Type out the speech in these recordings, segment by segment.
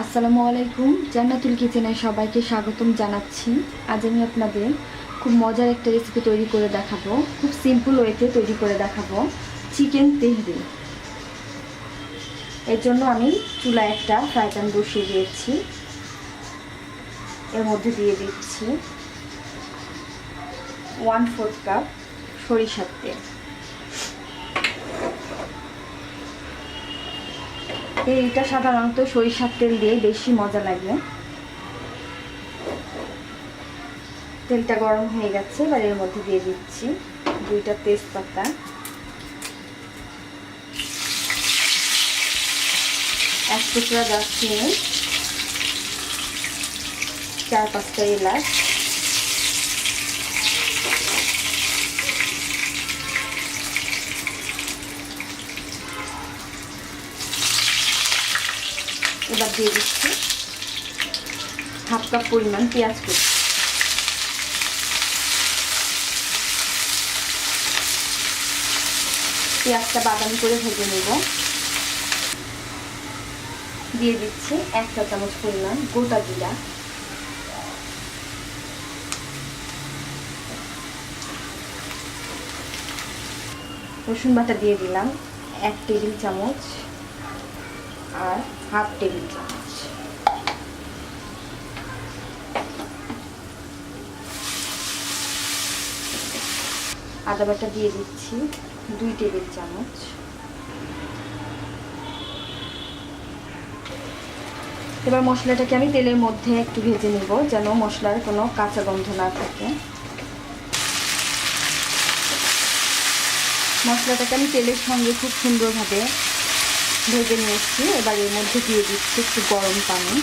আসসালামু আলাইকুম, জান্নাতুল কিচেনে সবাইকে স্বাগতম জানাচ্ছি। আজ আমি আপনাদের খুব মজার একটা রেসিপি তৈরি করে দেখাবো। খুব সিম্পল ওয়েতে তৈরি করে দেখাবো চিকেন তেহরি। এর জন্য আমি চুলায় একটা ফ্রাই প্যান বসিয়ে দিয়েছি। এর মধ্যে দিয়ে দিচ্ছি 1/4 কাপ সরিষার তেল। এইটা সাধারণত সরিষার তেল দিয়ে বেশি মজা লাগে। তেলটা গরম হয়ে গেছে, এবার এর মধ্যে দিয়ে দিচ্ছি 2টা তেজপাতা, 1 টুকরা দারচিনি, 4-5টা এলাচ, এবার দিয়ে দিচ্ছি 1/2 কাপ পরিমাণ পেঁয়াজ কুচি। পেঁয়াজটা বাদামি করে ভেজে নেব। দিয়ে দিচ্ছি 1 চা চামচ পরিমাণ গোটা জিরা, রসুন বাটা দিয়ে দিলাম 1 টেবিল চামচ আর 1/2 টেবিল চামচ। আদা বাটা দিয়ে দিচ্ছি 2 টেবিল চামচ। এবার মশলাটাকে আমি তেলের মধ্যে একটু ভেজে নেব, যেন মশলার কোনো কাঁচা গন্ধ না থাকে। মশলাটাকে আমি তেলের সঙ্গে খুব সুন্দরভাবে ভেজে নিয়েছি। এবার এর মধ্যে দিয়ে দিচ্ছি একটু গরম পানি।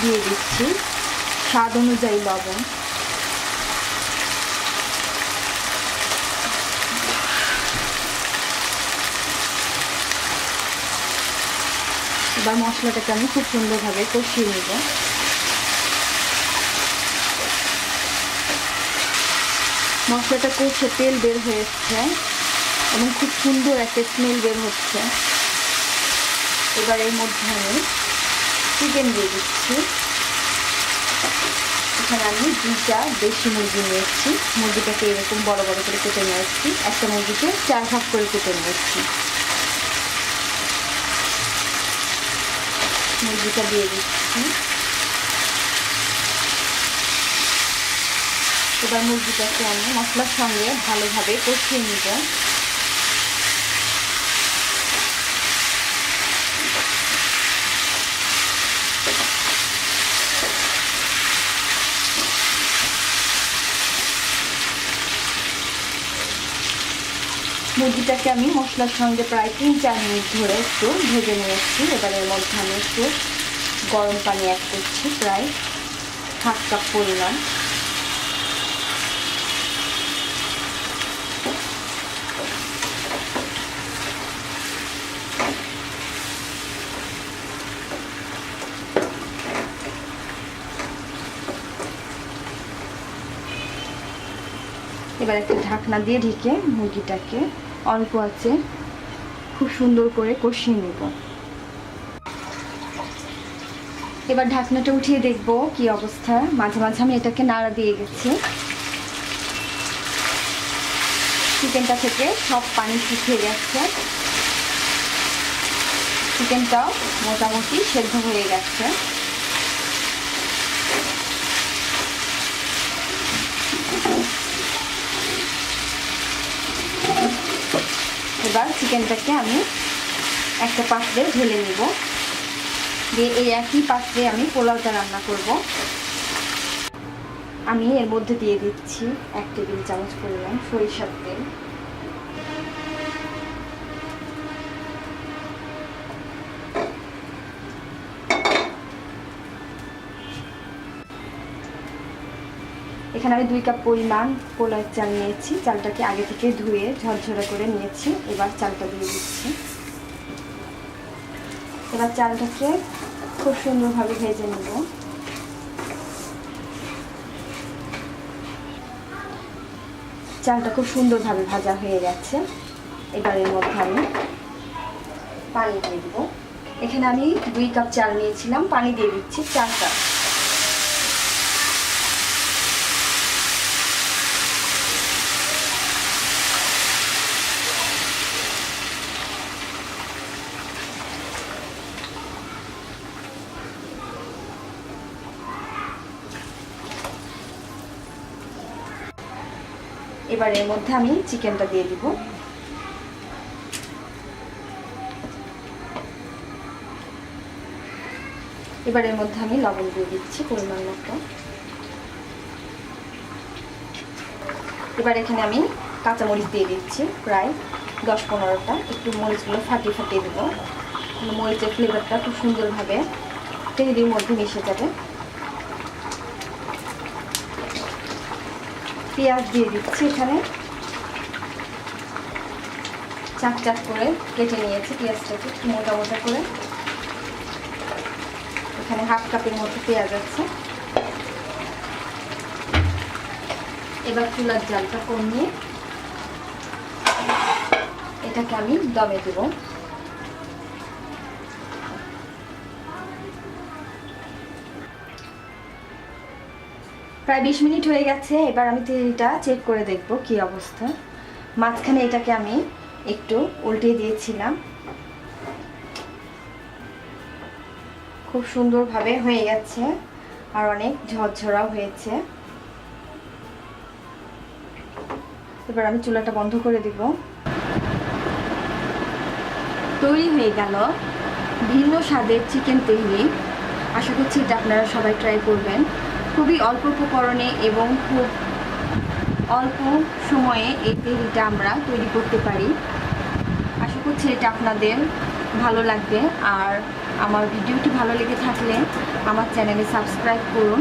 দিয়ে দিচ্ছি স্বাদ অনুযায়ী লবণ। এবার মশলাটাকে আমি খুব সুন্দরভাবে কষিয়ে নেব। মশলাটা কষে তেল বের হয়ে এসছে এবং খুব সুন্দর একটা স্মেল বের হচ্ছে। এবার এর মধ্যে আমি চিকেন দিয়ে দিচ্ছি। এখানে আমি 2টা দেশি মুরগি নিয়েছি। মুরগিটাকে এরকম বড় বড় করে কেটে নিয়েছি। একটা মুরগিকে 4 ভাগ করে কেটে নিয়েছি। মুরগিটা দিয়ে দিচ্ছি। এবার মুরগিটাকে আমি মশলার সঙ্গে ভালোভাবে কষিয়ে নিব। মুরগিটাকে আমি মশলার সঙ্গে প্রায় 3-4 মিনিট ধরে একটু ভেজে নিয়েছি। এবার এর মধ্যে আমি একটু গরম পানি অ্যাড করছি, প্রায় 1/2 কাপ পরিমাণ। এবার একটা ঢাকনা দিয়ে ঢেকে মুরগিটাকে অল্প আঁচে খুব সুন্দর করে কষিয়ে নেব। এবার ঢাকনাটা উঠিয়ে দেখব কি অবস্থা। মাঝে মাঝে আমি এটাকে নাড়া দিয়ে গেছি। চিকেনটা থেকে সব পানি শুকিয়ে গেছে। চিকেনটাও মোটামুটি সেদ্ধ হয়ে গেছে। এবার চিকেনটাকে আমি একটা পাত্রে ঢেলে নেব। দিয়ে এই একই পাত্রে আমি পোলাওটা রান্না করব। আমি এর মধ্যে দিয়ে দিচ্ছি 1 টেবিল চামচ পরিমাণ সরিষার তেল। এখানে আমি 2 কাপ পরিমাণ পোলাওর চাল নিয়েছি। চালটাকে আগে থেকে ধুয়ে ঝরঝরে করে নিয়েছি। এবার চালটা দিয়ে দিচ্ছি। এবার চালটাকে খুব সুন্দরভাবে ভেজে নেব। চালটা খুব সুন্দরভাবে ভাজা হয়ে গেছে। এবার এর মধ্যে আমি পানি দিয়ে দেবো। এখানে আমি 2 কাপ চাল নিয়েছিলাম, পানি দিয়ে দিচ্ছি 4 কাপ। এবার এর মধ্যে আমি চিকেনটা দিয়ে দিব। এবার এর মধ্যে আমি লবণ দিয়ে দিচ্ছি পরিমাণ মতো। এবার এখানে আমি কাঁচামরিচ দিয়ে দিচ্ছি প্রায় 10-15টা। একটু মরিচগুলো ফাটিয়ে ফাটিয়ে দেবো, মরিচের ফ্লেভারটা খুব সুন্দরভাবে তেহারির মধ্যে মিশে যাবে। পেঁয়াজ দিয়ে দিচ্ছি, এখানে চাক চাক করে কেটে নিয়েছি পেঁয়াজটাকে একটু মোটা মোটা করে। এখানে 1/2 কাপের মতো পেঁয়াজ আছে। এবার চুলার জালটা কমিয়ে এটাকে আমি দমে দেব। প্রায় 20 মিনিট হয়ে গেছে। এবার আমি তেলটা চেক করে দেখব কি অবস্থা। মাঝখানে এটাকে আমি একটু উল্টে দিয়েছিলাম, খুব সুন্দরভাবে হয়ে গেছে আর অনেক ঝরঝরাও হয়েছে। এবার আমি চুলাটা বন্ধ করে দিব। তৈরি হয়ে গেল ভিন্ন স্বাদের চিকেন তেহারি। আশা করছি এটা আপনারা সবাই ট্রাই করবেন। খুবই অল্প উপকরণে এবং খুব অল্প সময়ে এই তেহারিটা আমরা তৈরি করতে পারি। আশা করছি এটা আপনাদের ভালো লাগবে। আর আমার ভিডিওটি ভালো লেগে থাকলে আমার চ্যানেলে সাবস্ক্রাইব করুন।